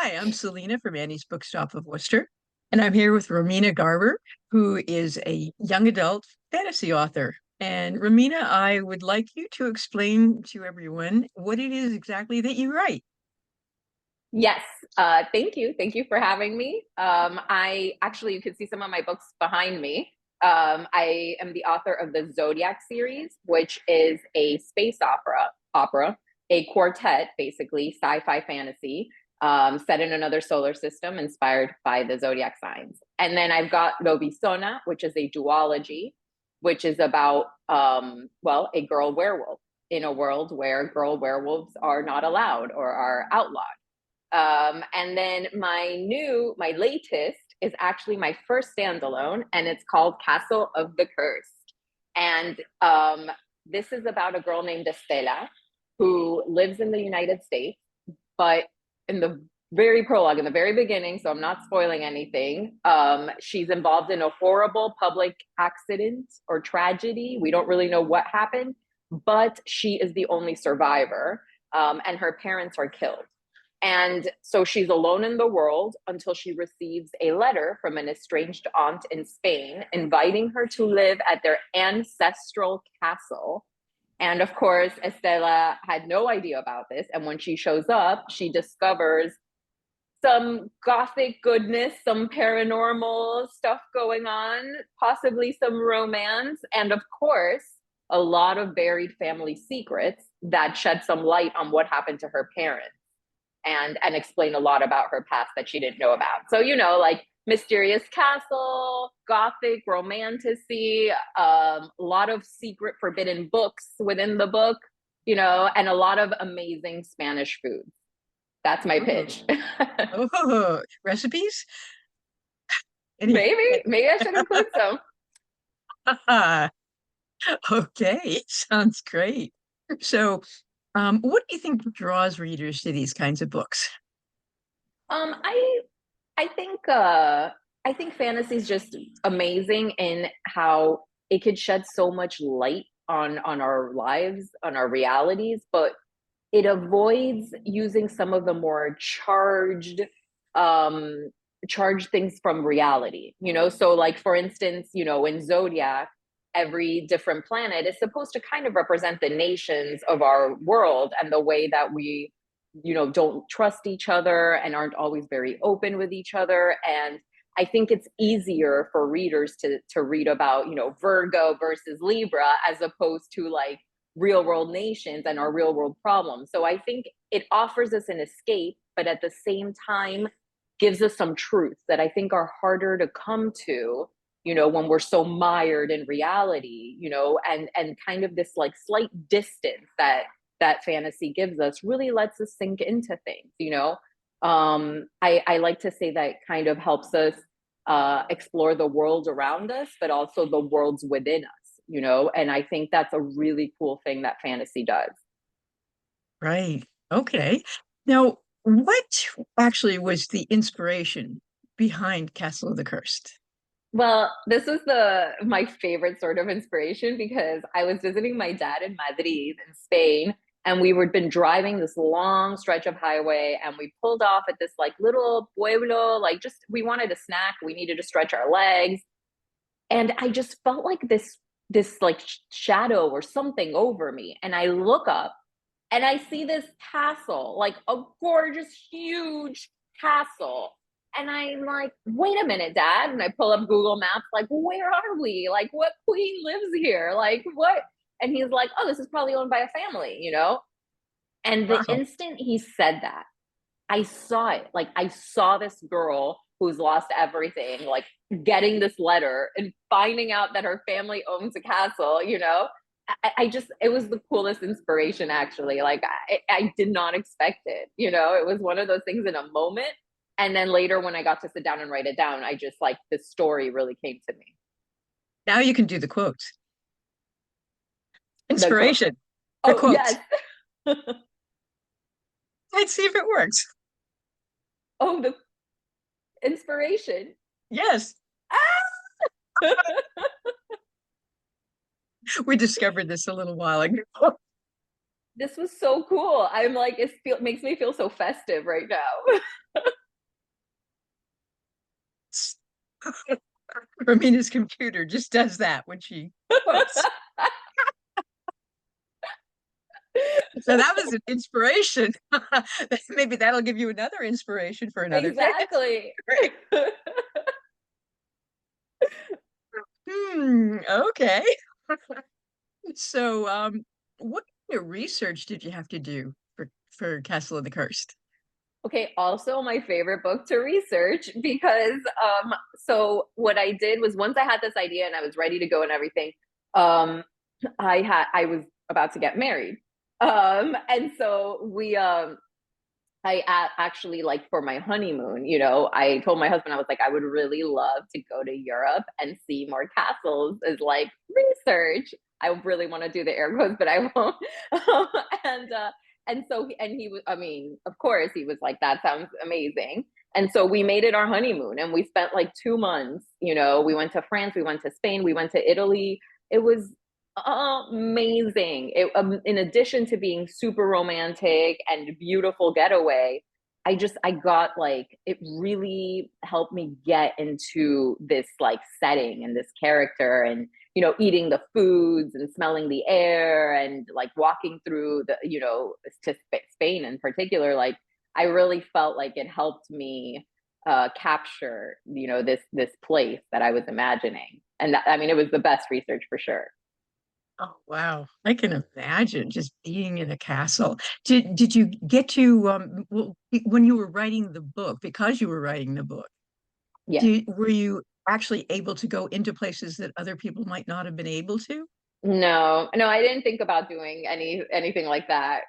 Hi, I'm Selena from Annie's Bookstop of Worcester, and I'm here with Romina Garber, who is a young adult fantasy author. And Romina, I would like you to explain to everyone what it is exactly that you write. Yes, thank you. Thank you for having me. I actually, you can see some of my books behind me. I am the author of the Zodiac series, which is a space opera, a quartet, basically sci-fi fantasy, set in another solar system, inspired by the zodiac signs. And then I've got Lobisona, which is a duology, which is about well, a girl werewolf in a world where girl werewolves are not allowed or are outlawed. And then my latest is actually my first standalone, and it's called Castle of the Cursed. And this is about a girl named Estela who lives in the United States, but in the very prologue, in the very beginning, so I'm not spoiling anything, she's involved in a horrible public accident or tragedy. We don't really know what happened, but she is the only survivor, and her parents are killed. And so she's alone in the world until she receives a letter from an estranged aunt in Spain inviting her to live at their ancestral castle. And of course, Estela had no idea about this. And when she shows up, she discovers some gothic goodness, some paranormal stuff going on, possibly some romance, and of course, a lot of buried family secrets that shed some light on what happened to her parents and explain a lot about her past that she didn't know about. So, like mysterious castle, gothic romanticy, a lot of secret forbidden books within the book, and a lot of amazing Spanish food. That's my Oh, pitch. oh, recipes? Any? Maybe I should include some. Okay, sounds great. So, what do you think draws readers to these kinds of books? Um, I I think I think fantasy is just amazing in how it could shed so much light on our lives, on our realities, but it avoids using some of the more um charged things from reality. So like for instance, in Zodiac, every different planet is supposed to kind of represent the nations of our world and the way that we don't trust each other and aren't always very open with each other. And I think it's easier for readers to read about Virgo versus Libra as opposed to like real world nations and our real world problems. So I think it offers us an escape, but at the same time gives us some truths that I think are harder to come to, when we're so mired in reality, and kind of this like slight distance that fantasy gives us really lets us sink into things. I like to say that kind of helps us explore the world around us, but also the worlds within us. And I think that's a really cool thing that fantasy does. Right. Okay. Now, what actually was the inspiration behind Castle of the Cursed? Well, this was the my favorite sort of inspiration because I was visiting my dad in Madrid in Spain, and we were been driving this long stretch of highway, and we pulled off at this like little pueblo, like just we wanted a snack, we needed to stretch our legs, and I just felt like this like shadow or something over me, and I look up and I see this castle, like a gorgeous, huge castle. And I'm like, wait a minute, Dad. And I pull up Google Maps, like, where are we? Like, what queen lives here? Like, what? And he's like, oh, this is probably owned by a family. And the Wow. instant he said that, I saw it. Like, I saw this girl who's lost everything, like getting this letter and finding out that her family owns a castle. I just, it was the coolest inspiration, actually. Like, I did not expect it. It was one of those things in a moment. And then later, when I got to sit down and write it down, I just like the story really came to me. Now you can do the quotes. The quote. Inspiration. The Oh, quotes. yes. Let's see if it works. Oh, the inspiration. Yes, Ah! we discovered this a little while ago. This was so cool. I'm like, makes me feel so festive right now. Ramina's computer just does that when she quotes. So that was an inspiration. Maybe that'll give you another inspiration for another fantasy. Exactly. Great. Okay. So, what kind of research did you have to do for Castle of the Cursed? Okay, also my favorite book to research because so what I did was once I had this idea and I was ready to go and everything, um I was about to get married. And so actually, like, for my honeymoon, I told my husband, I was like, I would really love to go to Europe and see more castles as like research. I really want to do the air quotes, but I won't. Um, and and so he was, I mean, of course, he was like, that sounds amazing. And so we made it our honeymoon, and we spent like 2 months. We went to France, we went to Spain, we went to Italy. It was amazing. In addition to being super romantic and beautiful getaway, I got like, it really helped me get into this like setting and this character, and eating the foods and smelling the air and like walking through to Spain in particular. Like, I really felt like it helped me capture this place that I was imagining. And I mean, it was the best research for sure. Oh, wow. I can imagine just being in a castle. Did you get to well, when you were writing the book, because you were writing the book, Yes. were you actually able to go into places that other people might not have been able to? No, no, I didn't think about doing anything like that.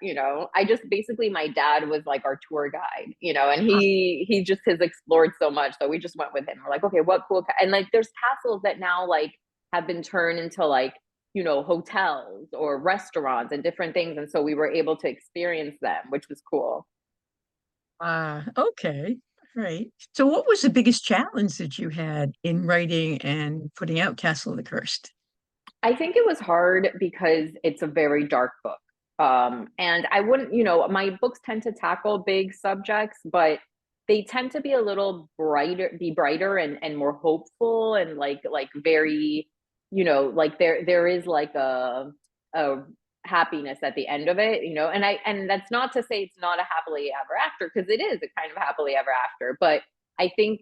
I just basically, my dad was like our tour guide, and he just has explored so much. So we just went with him. We're like, okay, what cool and like there's castles that now like have been turned into like, hotels or restaurants and different things. And so we were able to experience them, which was cool. Okay. Right. So what was the biggest challenge that you had in writing and putting out Castle of the Cursed? I think it was hard because it's a very dark book. And I wouldn't, my books tend to tackle big subjects, but they tend to be a little brighter and more hopeful, and like very, like there is like a happiness at the end of it, and that's not to say it's not a happily ever after, because it is a kind of happily ever after, but I think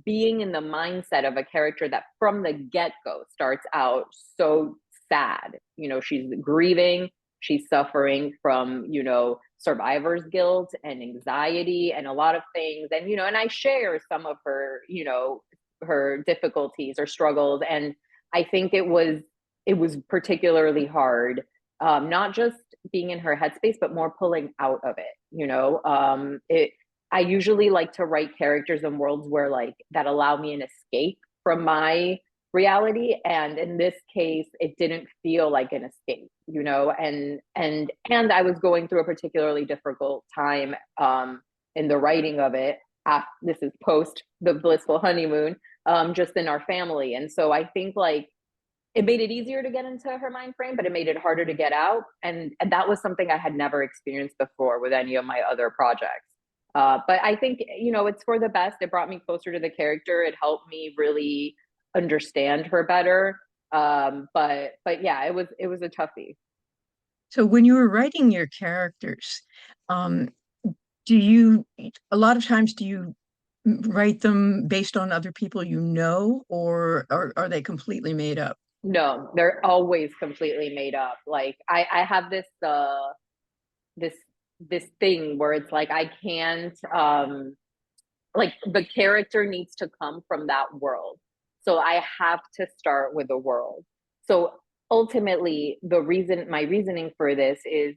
being in the mindset of a character that from the get-go starts out so sad. She's grieving, she's suffering from, survivor's guilt and anxiety and a lot of things. And, and I share some of her, her difficulties or struggles. And I think it was particularly hard, not just being in her headspace, but more pulling out of it. I usually like to write characters in worlds where like that allow me an escape from my reality, and in this case it didn't feel like an escape, and I was going through a particularly difficult time in the writing of it. This is post the blissful honeymoon, just in our family, and so I think like it made it easier to get into her mind frame, but it made it harder to get out. And that was something I had never experienced before with any of my other projects. But I think, it's for the best. It brought me closer to the character. It helped me really understand her better. But yeah, it was a toughie. So when you were writing your characters, um, do you, a lot of times, do you write them based on other people you know, or are they completely made up? No, they're always completely made up. Like I have this this thing where it's like I can't, like the character needs to come from that world. So I have to start with a world. So ultimately, my reasoning for this is,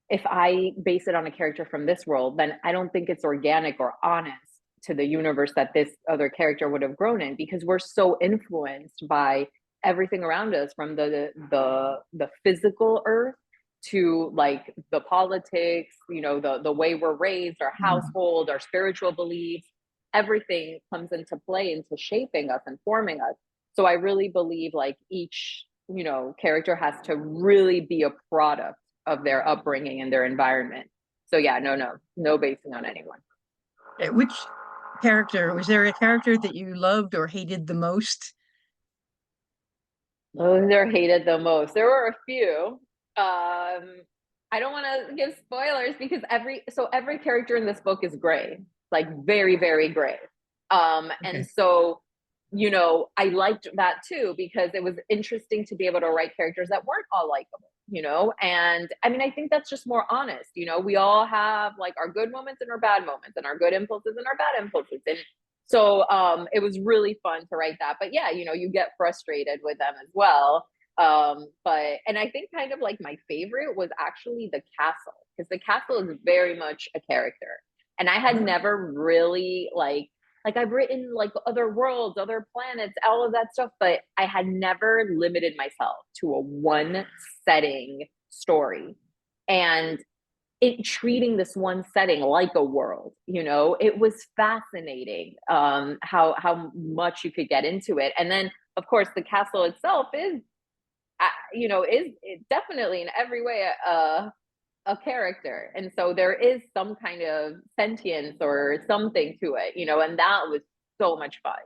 if I base it on a character from this world, then I don't think it's organic or honest to the universe that this other character would have grown in, because we're so influenced by everything around us, from the physical earth to like the politics, the way we're raised, our Mm. household, our spiritual beliefs, everything comes into play into shaping us and forming us. So I really believe like each, character has to really be a product of their upbringing and their environment. So yeah, no basing on anyone. Which character, was there a character that you loved or hated the most? Those are hated the most. There were a few. I don't want to give spoilers because every character in this book is gray, like very, very gray. And Okay. so, I liked that too because it was interesting to be able to write characters that weren't all likable. And I mean, I think that's just more honest. We all have like our good moments and our bad moments, and our good impulses and our bad impulses. And so it was really fun to write that. But yeah, you get frustrated with them as well. And I think kind of like my favorite was actually the castle, because the castle is very much a character. And I had Uh, never really like I've written like other worlds, other planets, all of that stuff, but I had never limited myself to a one setting story. And it treating this one setting like a world, it was fascinating, how much you could get into it. And then of course the castle itself is, is definitely in every way a character. And so there is some kind of sentience or something to it, and that was so much fun.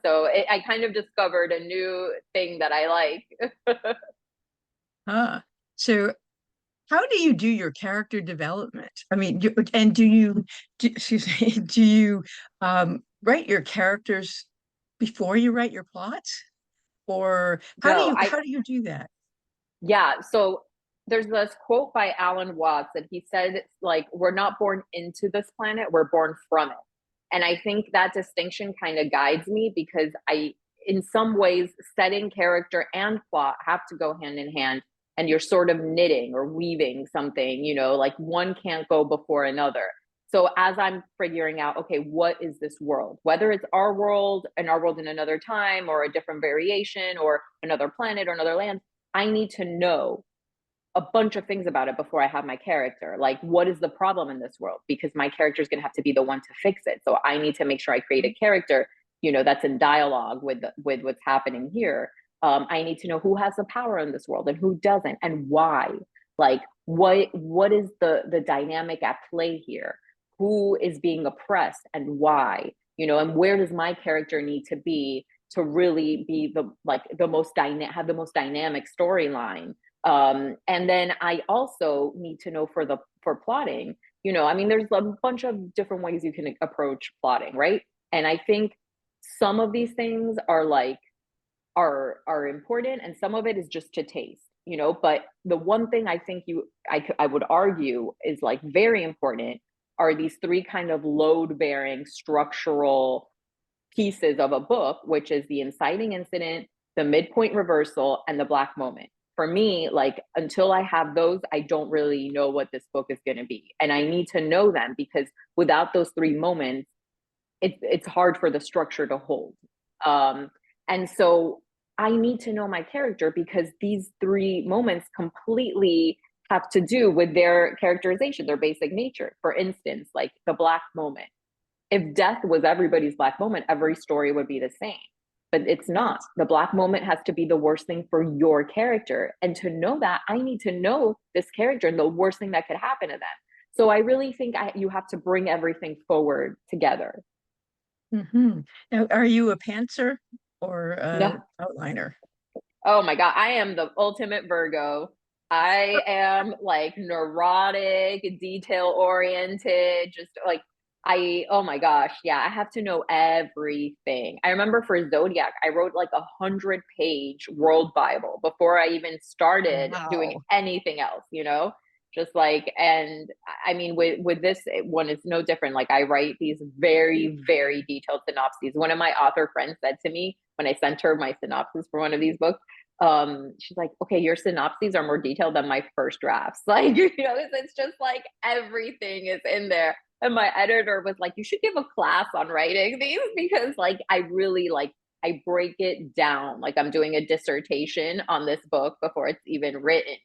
So I kind of discovered a new thing that I like. ah, so how do you do your character development? I mean, and do you, excuse me, do you write your characters before you write your plots? Or No, how do you do that? yeah. So there's this quote by Alan Watts that he said, like, we're not born into this planet, we're born from it. And I think that distinction kind of guides me because in some ways, setting character and plot have to go hand in hand. And you're sort of knitting or weaving something, like one can't go before another. So as I'm figuring out, okay, what is this world? Whether it's our world and our world in another time or a different variation or another planet or another land, I need to know a bunch of things about it before I have my character. Like, what is the problem in this world? Because my character is going to have to be the one to fix it. So I need to make sure I create a character, that's in dialogue with what's happening here. I need to know who has the power in this world and who doesn't, and why. Like, what is the dynamic at play here? Who is being oppressed and why? And where does my character need to be to really be the most have the most dynamic storyline. And then I also need to know for plotting, I mean, there's a bunch of different ways you can approach plotting, right? And I think some of these things are important, and some of it is just to taste, but the one thing I think I would argue is like very important are these three kind of load bearing structural pieces of a book, which is the inciting incident, the midpoint reversal, and the black moment. For me, like until I have those, I don't really know what this book is going to be. And I need to know them because without those three moments, it's hard for the structure to hold. And so I need to know my character because these three moments completely have to do with their characterization, their basic nature. For instance, like the black moment. If death was everybody's black moment, every story would be the same. But it's not. The black moment has to be the worst thing for your character. And to know that, I need to know this character and the worst thing that could happen to them. So I really think you have to bring everything forward together. Hmm. Now, are you a pantser or No, outliner? oh my God, I am the ultimate Virgo. I am like neurotic, detail oriented, just like oh my gosh, yeah, I have to know everything. I remember for Zodiac, I wrote like 100-page world Bible before I even started doing Wow. anything else. Just like, and I mean, with this one, it's no different. Like I write these very, very detailed synopses. One of my author friends said to me when I sent her my synopsis for one of these books, she's like, okay, your synopses are more detailed than my first drafts. Like, it's just like everything is in there. And my editor was like, you should give a class on writing these because like I really like I break it down like I'm doing a dissertation on this book before it's even written.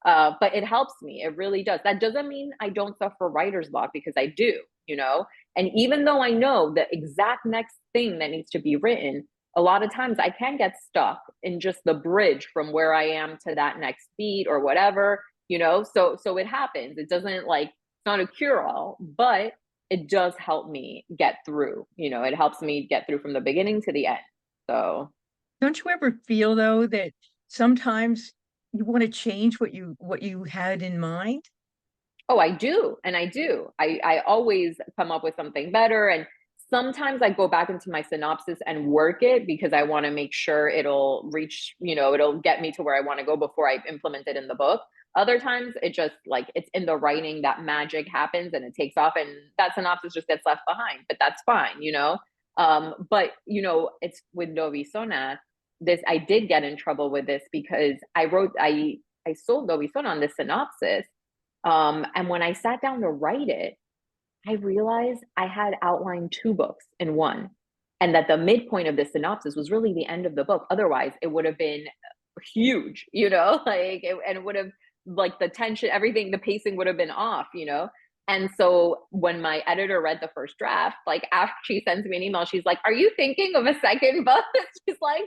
But it helps me. It really does. That doesn't mean I don't suffer writer's block because I do. And even though I know the exact next thing that needs to be written, a lot of times I can get stuck in just the bridge from where I am to that next beat or whatever. So it happens. It doesn't like, it's not a cure all, but it does help me get through. It helps me get through from the beginning to the end. So, Don't you ever feel though that sometimes you want to change what you had in mind? oh, I do. And I do. I always come up with something better. And sometimes I go back into my synopsis and work it because I want to make sure it'll reach, it'll get me to where I want to go before I implement it in the book. Other times it just like it's in the writing that magic happens and it takes off and that synopsis just gets left behind, but that's fine. But it's with Novi Sona, this I did get in trouble with this because I sold Novi Sona on this synopsis. And when I sat down to write it, I realized I had outlined two books in one, and that the midpoint of the synopsis was really the end of the book. Otherwise, it would have been huge, and it would have like the tension, everything, the pacing would have been off. And so when my editor read the first draft, like after she sends me an email, she's like, "Are you thinking of a second book?" She's like,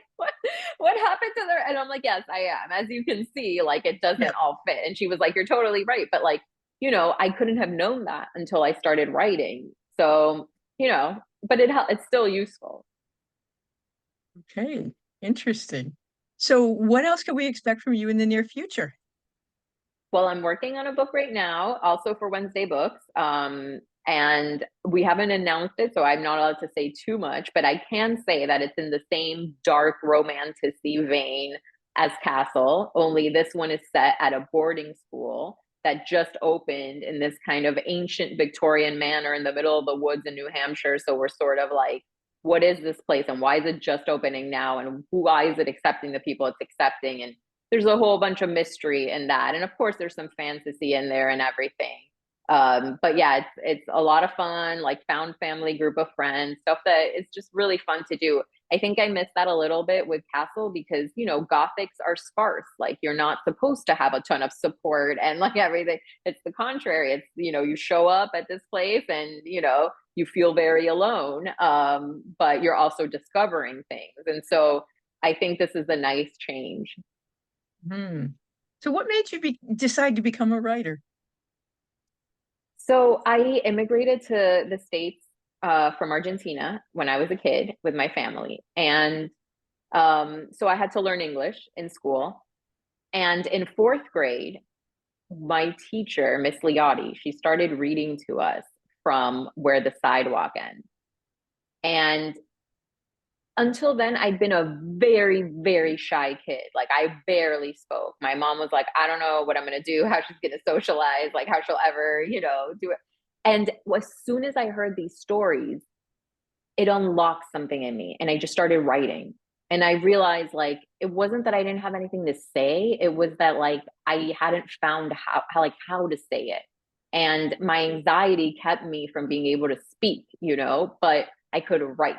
"What happened to there?" And I'm like, "Yes, I am. As you can see, like it Yeah. doesn't all fit." And she was like, "You're totally right." But like, I couldn't have known that until I started writing. So, but it's still useful. Okay. Interesting. So what else can we expect from you in the near future? Well, I'm working on a book right now, also for Wednesday Books. And we haven't announced it, so I'm not allowed to say too much, but I can say that it's in the same dark romantic-y vein as Castle, only this one is set at a boarding school that just opened in this kind of ancient Victorian manor in the middle of the woods in New Hampshire. So we're sort of like, what is this place and why is it just opening now? And why is it accepting the people it's accepting? And there's a whole bunch of mystery in that. And of course, there's some fantasy in there and everything. But yeah, it's a lot of fun, like found family group of friends, stuff that it's just really fun to do. I think I missed that a little bit with Castle because, Gothics are sparse. Like you're not supposed to have a ton of support and like everything. It's the contrary. It's, you show up at this place and, you feel very alone. But you're also discovering things. And so I think this is a nice change. Hmm. So what made you decide to become a writer? So I immigrated to the States from Argentina when I was a kid with my family. And so I had to learn English in school. And in fourth grade, my teacher, Miss Liotti, she started reading to us from where the sidewalk ends. And until then, I'd been a very, very shy kid. Like I barely spoke. My mom was like, I don't know what I'm gonna do, how she's gonna socialize, like how she'll ever, do it. And as soon as I heard these stories, it unlocked something in me. And I just started writing. And I realized like it wasn't that I didn't have anything to say, it was that like I hadn't found how to say it. And my anxiety kept me from being able to speak, but I could write.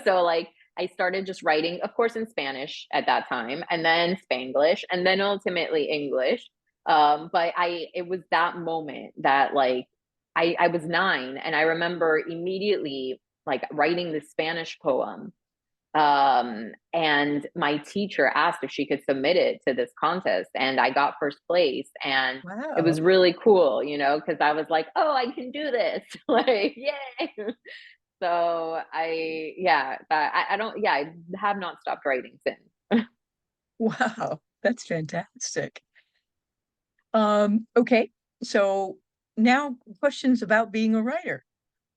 So like I started just writing, of course, in Spanish at that time, and then Spanglish, and then ultimately English. But it was that moment that like I was 9, and I remember immediately like writing the Spanish poem. And my teacher asked if she could submit it to this contest, and I got first place. And it Wow. was really cool, because I was like, oh, I can do this. Like, yay. So I don't, yeah, I have not stopped writing since. Wow. That's fantastic. Okay. So now questions about being a writer.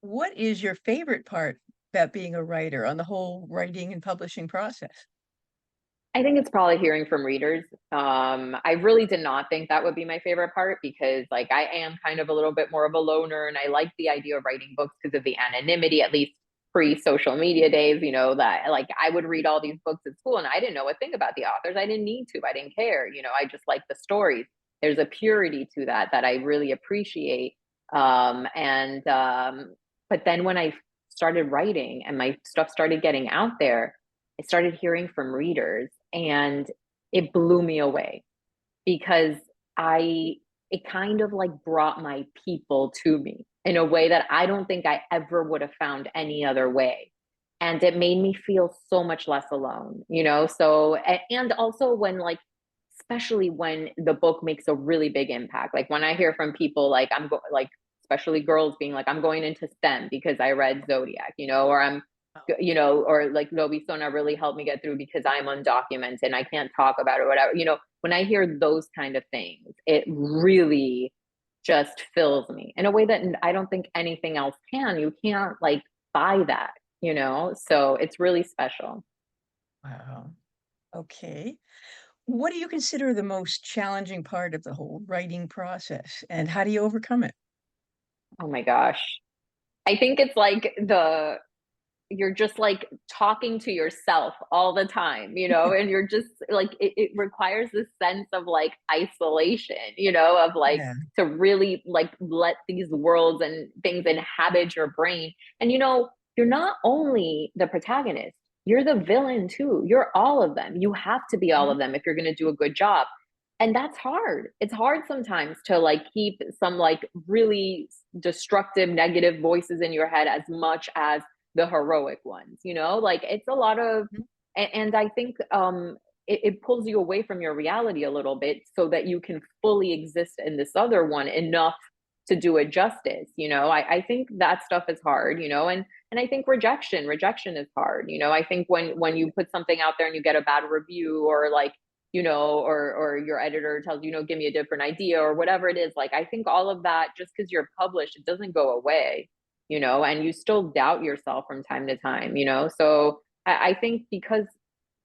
What is your favorite part about being a writer on the whole writing and publishing process? I think it's probably hearing from readers. I really did not think that would be my favorite part because, like, I am kind of a little bit more of a loner, and I like the idea of writing books because of the anonymity, at least pre-social media days. That like I would read all these books at school, and I didn't know a thing about the authors. I didn't need to. I didn't care. I just like the stories. There's a purity to that I really appreciate. And But then when I started writing and my stuff started getting out there, I started hearing from readers and it blew me away because I it kind of like brought my people to me in a way that I don't think I ever would have found any other way. And it made me feel so much less alone. So and also when like especially when the book makes a really big impact. Like when I hear from people like like especially girls being like, I'm going into STEM because I read Zodiac, or I'm, or like Lobi Sona really helped me get through because I'm undocumented and I can't talk about it, or whatever. When I hear those kind of things, it really just fills me in a way that I don't think anything else can. You can't like buy that, so it's really special. Wow. Okay. What do you consider the most challenging part of the whole writing process, and how do you overcome it? Oh my gosh. I think it's like you're just like talking to yourself all the time, and you're just like, it requires this sense of like isolation, of like Yeah. to really like let these worlds and things inhabit your brain. And you're not only the protagonist, you're the villain too. You're all of them. You have to be all Mhm. of them if you're going to do a good job. And that's hard. It's hard sometimes to like keep some like really destructive, negative voices in your head as much as the heroic ones, like it's a lot of, and I think it pulls you away from your reality a little bit so that you can fully exist in this other one enough to do it justice. I think that stuff is hard, and I think rejection is hard. I think when you put something out there and you get a bad review, or like, or your editor tells you, give me a different idea or whatever it is, like I think all of that, just because you're published, it doesn't go away, and you still doubt yourself from time to time, so I think because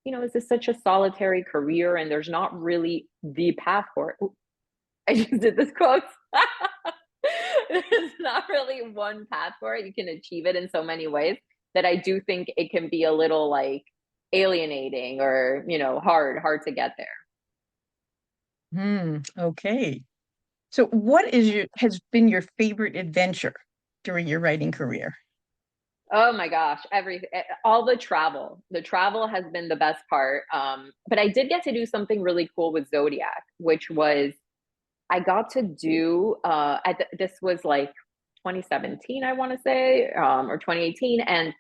this is such a solitary career and there's not really the path for it. I just did this quote. There's not really one path for it. You can achieve it in so many ways that I do think it can be a little like alienating, or hard to get there. Okay. So what has been your favorite adventure during your writing career? Oh my gosh, all the travel has been the best part. But I did get to do something really cool with Zodiac, which was I got to do this was like 2017, I want to say, or 2018. And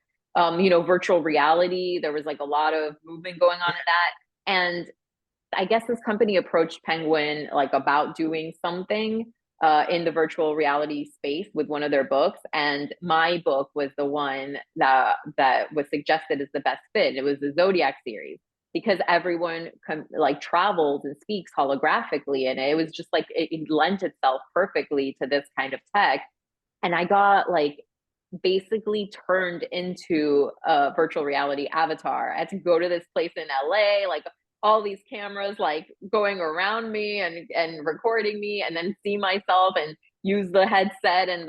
virtual reality, there was like a lot of movement going on in that. And I guess this company approached Penguin like about doing something in the virtual reality space with one of their books, and my book was the one that was suggested as the best fit. It was the Zodiac series because everyone like travels and speaks holographically, and it was just like it lent itself perfectly to this kind of tech. And I got like basically turned into a virtual reality avatar. I had to go to this place in LA, like all these cameras like going around me and recording me, and then see myself and use the headset and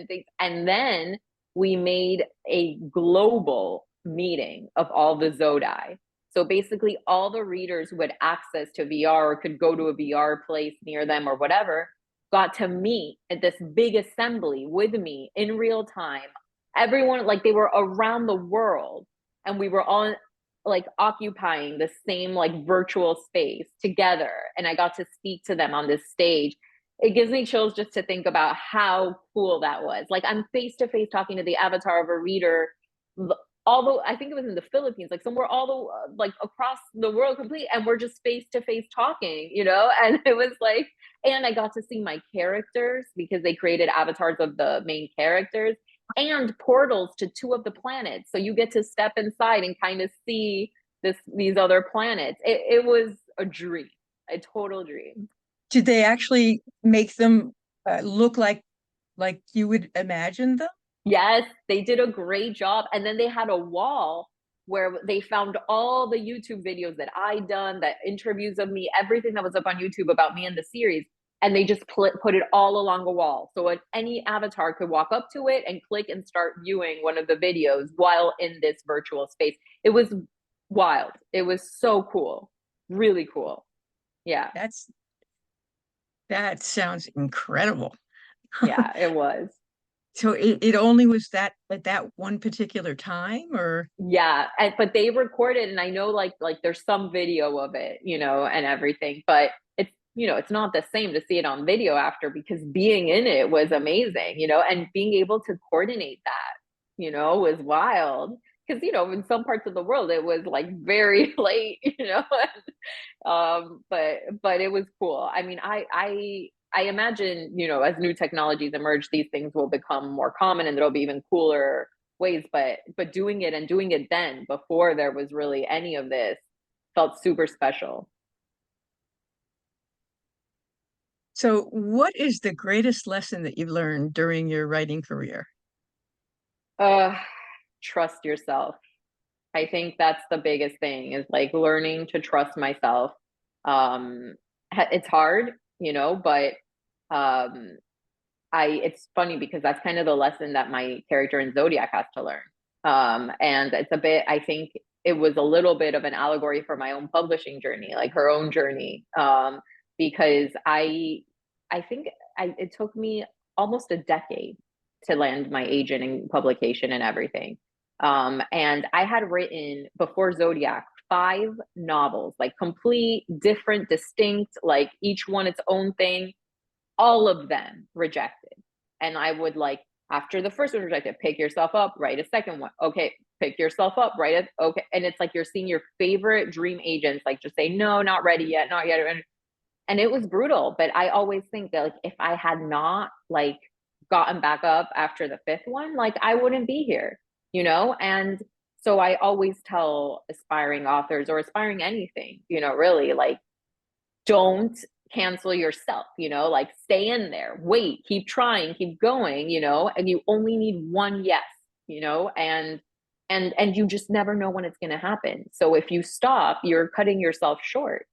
things. And then we made a global meeting of all the Zodi. So basically all the readers who had access to VR or could go to a VR place near them or whatever got to meet at this big assembly with me in real time. Everyone, like they were around the world, and we were all like occupying the same like virtual space together. And I got to speak to them on this stage. It gives me chills just to think about how cool that was. Like I'm face to face talking to the avatar of a reader, although I think it was in the Philippines, like somewhere all the like across the world complete, and we're just face to face talking, and it was like, and I got to see my characters because they created avatars of the main characters and portals to two of the planets. So you get to step inside and kind of see these other planets. It was a dream, a total dream. Did they actually make them look like you would imagine them? Yes, they did a great job. And then they had a wall where they found all the YouTube videos that I done, that interviews of me, everything that was up on YouTube about me in the series. And they just put it all along a wall. So any avatar could walk up to it and click and start viewing one of the videos while in this virtual space. It was wild. It was so cool. Really cool. Yeah. That's that sounds incredible. Yeah, it was. So it only was that at that one particular time, or Yeah, but they recorded, and I know like there's some video of it, and everything, but it's not the same to see it on video after, because being in it was amazing, and being able to coordinate that, was wild. because in some parts of the world it was like very late, but it was cool. I mean, I imagine, as new technologies emerge, these things will become more common and there'll be even cooler ways. But doing it and doing it then before there was really any of this felt super special. So, what is the greatest lesson that you've learned during your writing career? Uh, Trust yourself. I think that's the biggest thing is like learning to trust myself. Um, it's hard, but um, it's funny because that's kind of the lesson that my character in Zodiac has to learn. And it's a bit, I think it was a little bit of an allegory for my own publishing journey, like her own journey. Because I think it took me almost a decade to land my agent and publication and everything. And I had written before Zodiac 5 novels, like complete, different, distinct, like each one its own thing, all of them rejected. And I would like, after the first one rejected, pick yourself up, write a second one. Okay, pick yourself up, write it. Okay. And it's like you're seeing your favorite dream agents like just say, no, not ready yet, not yet. And it was brutal. But I always think that like if I had not like gotten back up after the fifth one, like I wouldn't be here, And so I always tell aspiring authors or aspiring anything, really like don't cancel yourself, like stay in there, wait, keep trying, keep going, and you only need one yes, and you just never know when it's going to happen. So if you stop, you're cutting yourself short.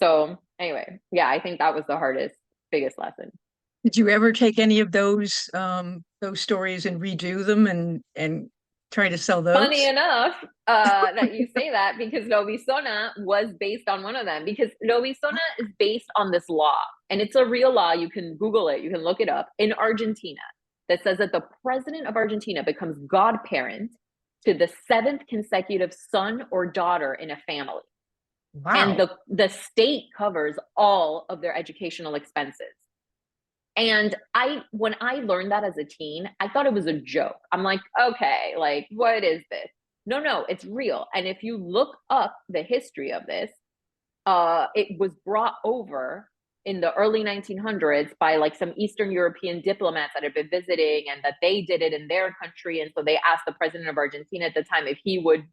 So anyway, yeah, I think that was the hardest, biggest lesson. Did you ever take any of those stories and redo them and try to sell Funny those? enough, that you say that because Novisona was based on one of them. Because Novisona is based on this law, and it's a real law. You can Google it, you can look it up in Argentina that says that the president of Argentina becomes godparent to the seventh consecutive son or daughter in a family. And Wow. the state covers all of their educational expenses. And when I learned that as a teen, I thought it was a joke. I'm like, okay, like, what is this? No, no, it's real. And if you look up the history of this, it was brought over in the early 1900s by like some Eastern European diplomats that had been visiting and that they did it in their country. And so they asked the president of Argentina at the time if he would,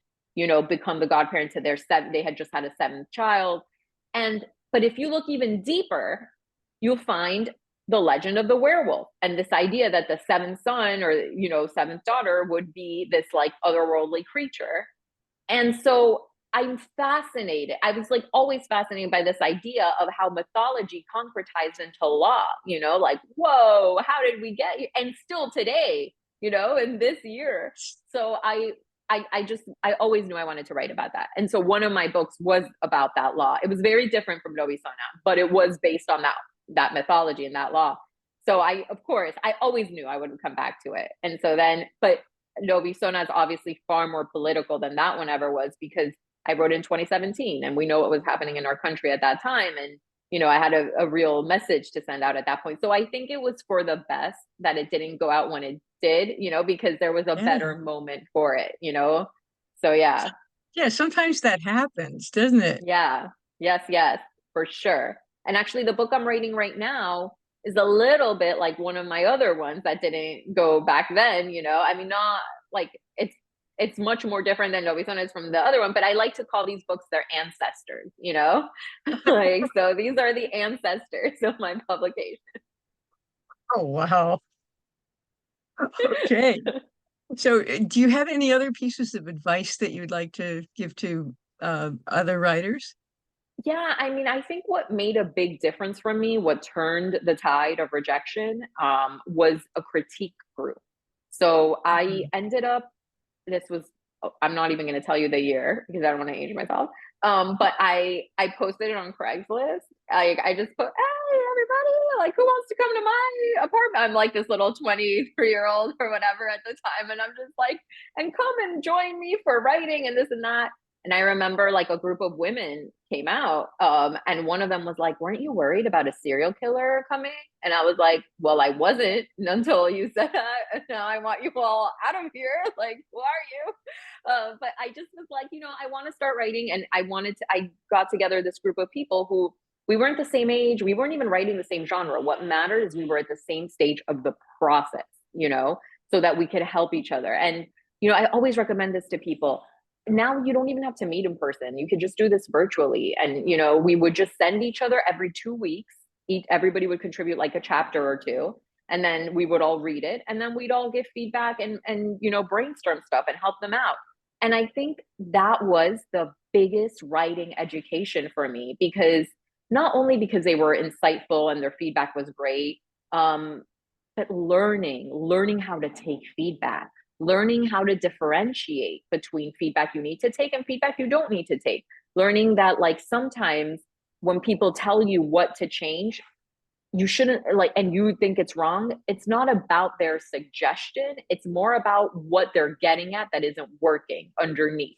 become the godparent to their they had just had a seventh child. But if you look even deeper, you'll find the legend of the werewolf and this idea that the seventh son or seventh daughter would be this like otherworldly creature. And so I'm fascinated. I was like always fascinated by this idea of how mythology concretized into law, like, whoa, how did we get here? And still today, in this year. So I always knew I wanted to write about that. And so one of my books was about that law. It was very different from Novi Sona, but it was based on that mythology and that law. So of course, I always knew I would come back to it. And so then, but Novi Sona is obviously far more political than that one ever was because I wrote in 2017 and we know what was happening in our country at that time. And, I had a real message to send out at that point. So I think it was for the best that it didn't go out when it did, because there was a Yeah. better moment for it. So yeah, Yeah, sometimes that happens, doesn't it? yeah, yes, yes, for sure. And actually, the book I'm writing right now is a little bit like one of my other ones that didn't go back then. I mean, not like it's much more different than Novi Son is from the other one, but I like to call these books their ancestors. Like, so these are the ancestors of my publication. Oh, wow. Okay. So, do you have any other pieces of advice that you'd like to give to other writers? Yeah, I mean, I think what made a big difference for me, what turned the tide of rejection, was a critique group. So I Mhm. ended up, this was, I'm not even going to tell you the year because I don't want to age myself. But I posted it on Craigslist. I just put, hey, everybody, like, who wants to come to my apartment? I'm like this little 23-year-old or whatever at the time. And I'm just like, and come and join me for writing and this and that. And I remember like a group of women came out, and one of them was like, "Weren't you worried about a serial killer coming?" And I was like, "Well, I wasn't until you said that. And now I want you all out of here. Like, who are you?" But I just was like, I want to start writing, and I got together this group of people who we weren't the same age, we weren't even writing the same genre. What mattered is we were at the same stage of the process, so that we could help each other. And I always recommend this to people. Now you don't even have to meet in person. You could just do this virtually. And, we would just send each other every 2 weeks. Everybody would contribute like a chapter or two. And then we would all read it. And then we'd all give feedback and brainstorm stuff and help them out. And I think that was the biggest writing education for me, because not only because they were insightful and their feedback was great, but learning how to take feedback, learning how to differentiate between feedback you need to take and feedback you don't need to take, learning that like sometimes when people tell you what to change, you shouldn't like, and you think it's wrong, it's not about their suggestion, it's more about what they're getting at that isn't working underneath.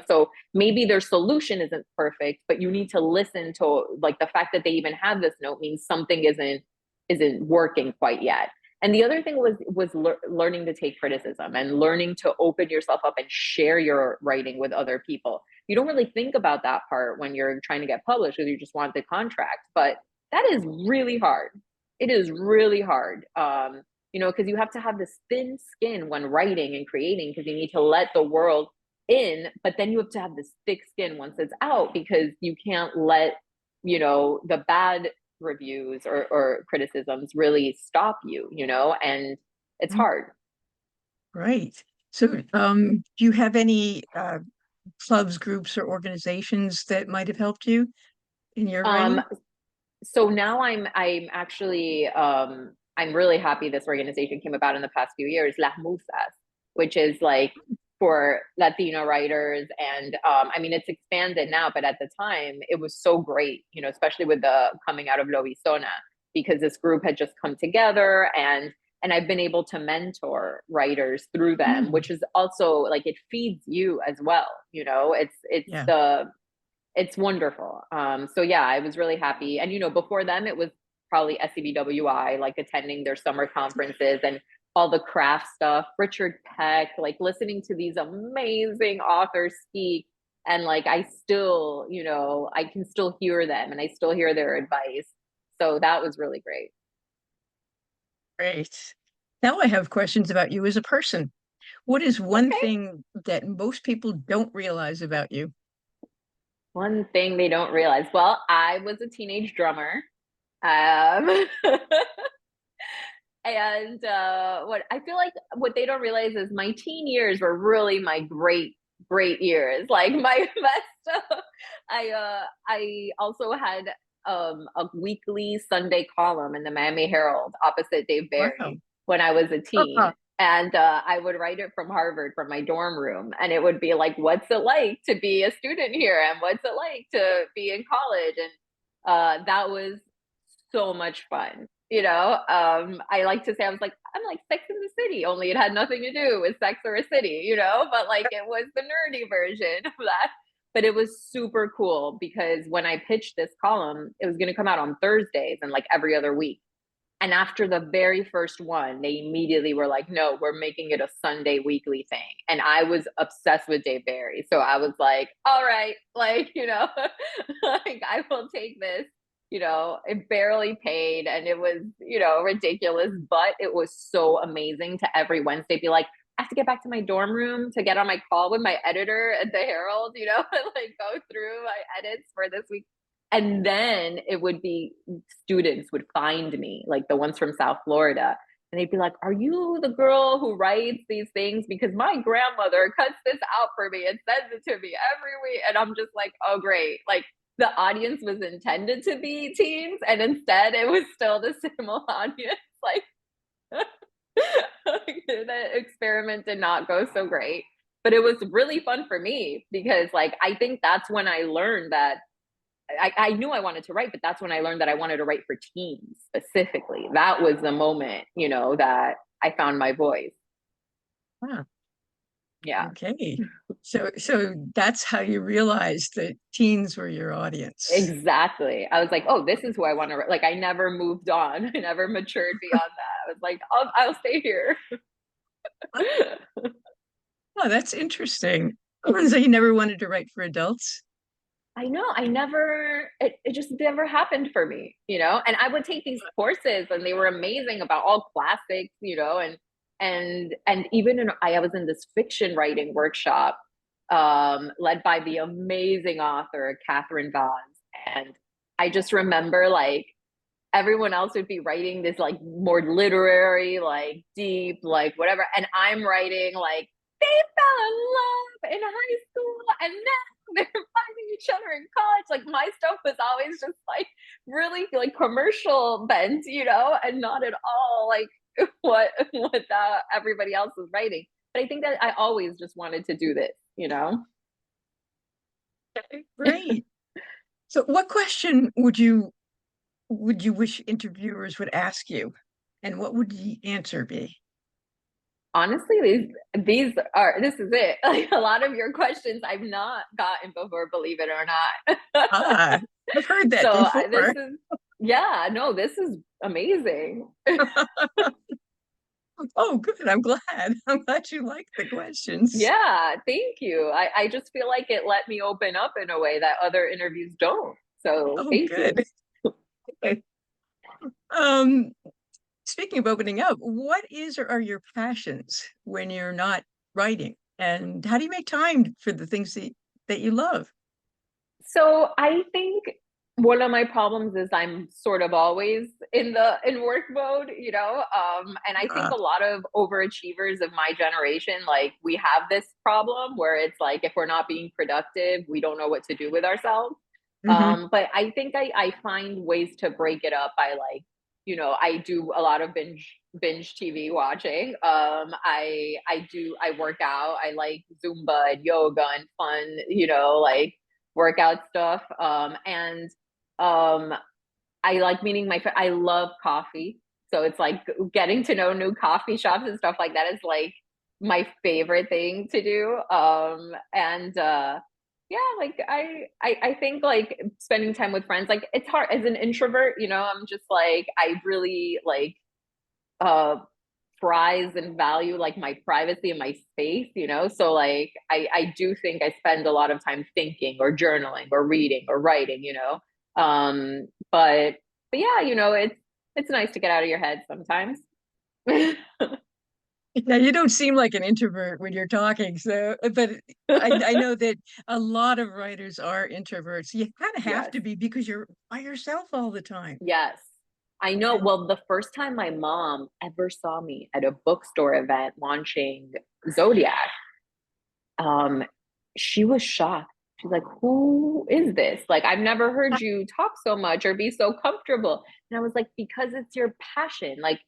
So maybe their solution isn't perfect, but you need to listen to, like, the fact that they even have this note means something isn't working quite yet. And the other thing was learning to take criticism and learning to open yourself up and share your writing with other people. You don't really think about that part when you're trying to get published, because you just want the contract, but that is really hard. It is really hard, because you have to have this thin skin when writing and creating, because you need to let the world in, but then you have to have this thick skin once it's out, because you can't let the bad reviews or criticisms really stop you, and it's Mm, hard. right. So, do you have any clubs, groups, or organizations that might have helped you in your Um, writing? so now I'm actually I'm really happy this organization came about in the past few years, Las Musas, which is like for Latino writers. And I mean, it's expanded now, but at the time it was so great, especially with the coming out of Lovisona, because this group had just come together, and I've been able to mentor writers through them, Mm, which is also like, it feeds you as well. yeah. It's wonderful. So yeah, I was really happy. And before them, it was probably SCBWI, like attending their summer conferences and all the craft stuff. Richard Peck, like listening to these amazing authors speak, and like I can still hear them and I still hear their advice. So that was really great. Great. Now I have questions about you as a person. What is one Okay. thing that most people don't realize about you? One thing they don't realize. Well, I was a teenage drummer. Um, And what I feel like what they don't realize is my teen years were really my great years. Like my best stuff. I also had a weekly Sunday column in the Miami Herald opposite Dave Wow. Barry when I was a teen. And I would write it from Harvard, from my dorm room. And it would be like, what's it like to be a student here? And what's it like to be in college? And that was so much fun. I like to say I'm like Sex in the City, only it had nothing to do with sex or a city, but like it was the nerdy version of that. But it was super cool, because when I pitched this column, it was going to come out on Thursdays and like every other week. And after the very first one, they immediately were like, no, we're making it a Sunday weekly thing. And I was obsessed with Dave Barry. So I was like, all right, like, like I will take this. It barely paid, and it was, ridiculous, but it was so amazing to every Wednesday be like, I have to get back to my dorm room to get on my call with my editor at the Herald, and like go through my edits for this week. And then it would be, students would find me, like the ones from South Florida, and they'd be like, are you the girl who writes these things? Because my grandmother cuts this out for me and sends it to me every week. And I'm just like, oh, great. Like, the audience was intended to be teens, and instead it was still the similar audience. Like, the experiment did not go so great, but it was really fun for me, because like I think that's when I learned that I knew I wanted to write, but that's when I learned that I wanted to write for teens specifically. That was the moment, that I found my voice. Huh. Yeah, Okay. So that's how you realized that teens were your audience. exactly. I was like, oh, this is who I want to, like, I never moved on. I never matured beyond that. I was like, I'll stay here. Oh, that's interesting. So you never wanted to write for adults? I know. I never, it just never happened for me, And I would take these courses and they were amazing about all classics, and even I was in this fiction writing workshop, led by the amazing author, Catherine Vaz. And I just remember like everyone else would be writing this like more literary, like deep, like whatever. And I'm writing like they fell in love in high school and now they're finding each other in college. Like my stuff was always just like really like commercial bent, and not at all like what everybody else was writing. But I think that I always just wanted to do this. Okay, great. So what question would you wish interviewers would ask you? And what would the answer be? Honestly, this is it. Like a lot of your questions I've not gotten before, believe it or not. Ah, I've heard that So this before. is, yeah, no, this is amazing. Oh, good. I'm glad. I'm glad you like the questions. Yeah, thank you. I just feel like it let me open up in a way that other interviews don't. So Oh, thank you. good. Okay. Um, Speaking of opening up, what is or are your passions when you're not writing? And how do you make time for the things that you love? So I think one of my problems is I'm sort of always in work mode, and I think Uh, a lot of overachievers of my generation, like we have this problem where it's like if we're not being productive, we don't know what to do with ourselves. mhm. But I think I find ways to break it up by like, I do a lot of binge TV watching. I work out. I like Zumba and yoga and fun, like workout stuff. And um, I like meeting I love coffee. So it's like getting to know new coffee shops and stuff like that is like my favorite thing to do. And yeah, like I think like spending time with friends, like it's hard as an introvert, I'm just like, I really like, uh, prize and value like my privacy and my space, so like I do think I spend a lot of time thinking or journaling or reading or writing, but yeah, it's nice to get out of your head sometimes. Now, you don't seem like an introvert when you're talking, so but I know that a lot of writers are introverts. You kind of have Yes. to be because you're by yourself all the time. Yes. I know. And Well, the first time my mom ever saw me at a bookstore event launching Zodiac, um, she was shocked. She's like, "Who is this? Like, I've never heard you talk so much or be so comfortable." And I was like, "Because it's your passion. Like,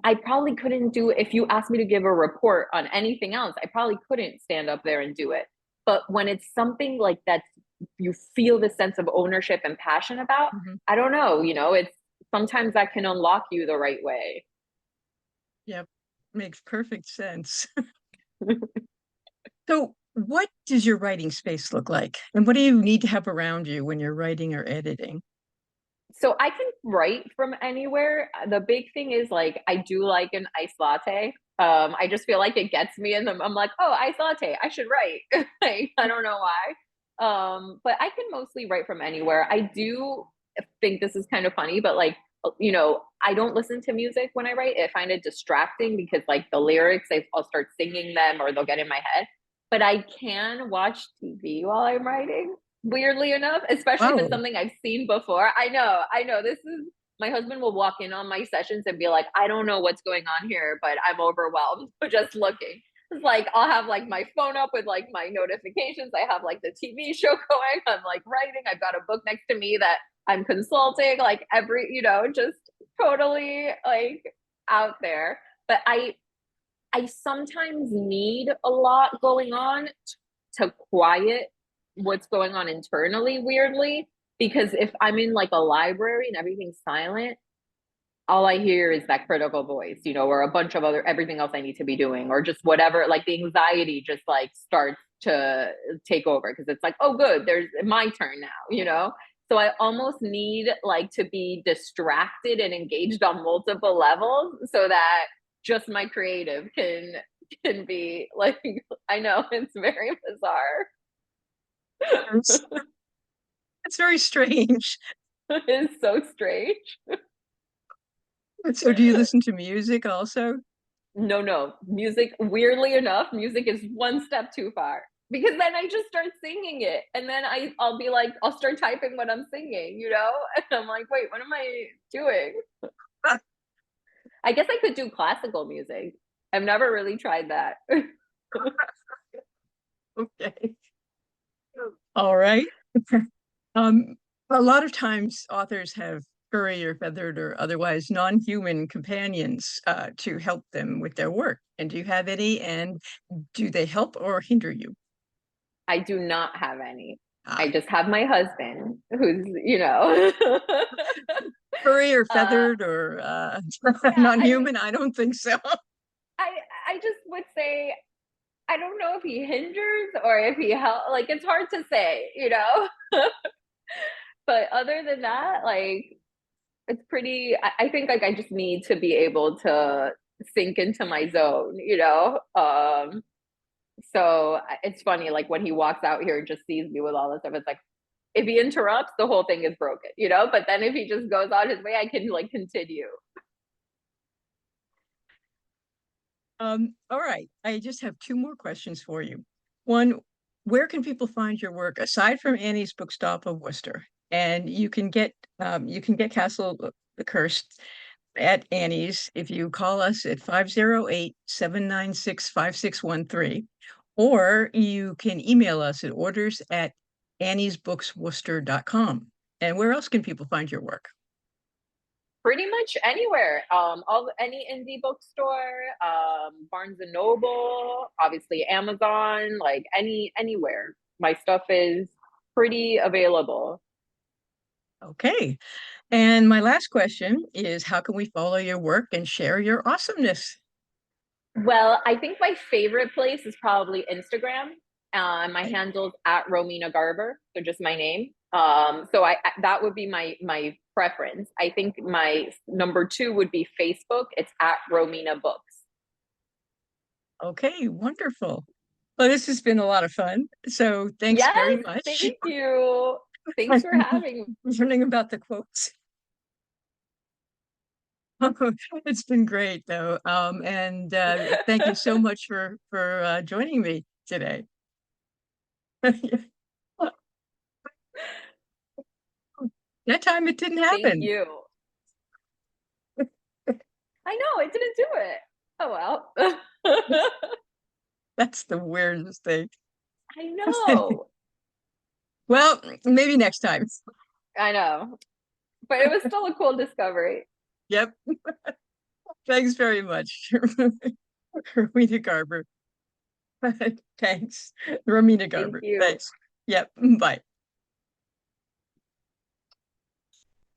I probably couldn't do it if you asked me to give a report on anything else. I probably couldn't stand up there and do it. But when it's something like that, you feel the sense of ownership and passion about. mhm. I don't know. It's sometimes that can unlock you the right way. Yep, makes perfect sense. So, what does your writing space look like? And what do you need to have around you when you're writing or editing? So I can write from anywhere. The big thing is like I do like an iced latte. I just feel like it gets me in I'm like, oh, iced latte, I should write. Like, I don't know why. But I can mostly write from anywhere. I do think this is kind of funny, but like, I don't listen to music when I write. I find it distracting because like the lyrics, I'll start singing them or they'll get in my head. But I can watch TV while I'm writing, weirdly enough, especially if it's Wow. something I've seen before. I know. This is my husband will walk in on my sessions and be like, I don't know what's going on here, but I'm overwhelmed just looking. It's like I'll have like my phone up with like my notifications. I have like the TV show going. I'm like writing. I've got a book next to me that I'm consulting, like just totally like out there. But I sometimes need a lot going on to quiet what's going on internally weirdly, because if I'm in like a library and everything's silent, all I hear is that critical voice, or a bunch of other everything else I need to be doing, or just whatever, like the anxiety just like starts to take over because it's like, oh, good, there's my turn now. So I almost need like to be distracted and engaged on multiple levels so that just my creative can be like, I know it's very bizarre. It's, it's very strange. It's so strange. So do you listen to music also? No, no. Music, weirdly enough, music is one step too far. Because then I just start singing it. And then I'll be like, I'll start typing what I'm singing? And I'm like, wait, what am I doing? I guess I could do classical music. I've never really tried that. Okay. All right. Um, a lot of times authors have furry or feathered or otherwise non-human companions to help them with their work. And do you have any? And do they help or hinder you? I do not have any. I Ah, just have my husband who's. furry or uh feathered or yeah, I mean, non-human? I don't think so. I I just would say I don't know if he hinders or if he help. Like it's hard to say. But other than that, like it's pretty. I think like I just need to be able to sink into my zone. So it's funny, like when he walks out here and just sees me with all this stuff, it's like if he interrupts, the whole thing is broken. But then if he just goes on his way, I can like continue. All right. I just have two more questions for you. One, where can people find your work aside from Annie's Bookstop of Worcester? And you can get Castle the Cursed at Annie's if you call us at 508-796-5613, or you can email us at orders@anniesbooksworcester.com. And where else can people find your work? Pretty much anywhere. All any indie bookstore, Barnes and Noble, obviously Amazon, like anywhere. My stuff is pretty available. Okay. And my last question is, how can we follow your work and share your awesomeness? Well, I think my favorite place is probably Instagram. My Okay. handle's at Romina Garber, so just my name. So that would be my preference. I think my number two would be Facebook. It's at Romina Books. Okay, wonderful. Well, this has been a lot of fun. So thanks very Yes, much. thank you. Thanks for having me. Learning about the quotes. It's been great though. And thank you so much for joining me today. That time it didn't Thank happen. you. I know it didn't do it. Oh well. That's the weirdest thing. I know. Well, maybe next time. I know. But it was still a cool discovery. Yep. Thanks very much, Romina Garber. Thanks, Romina Thank Garber. you. Thanks. Yep. Bye.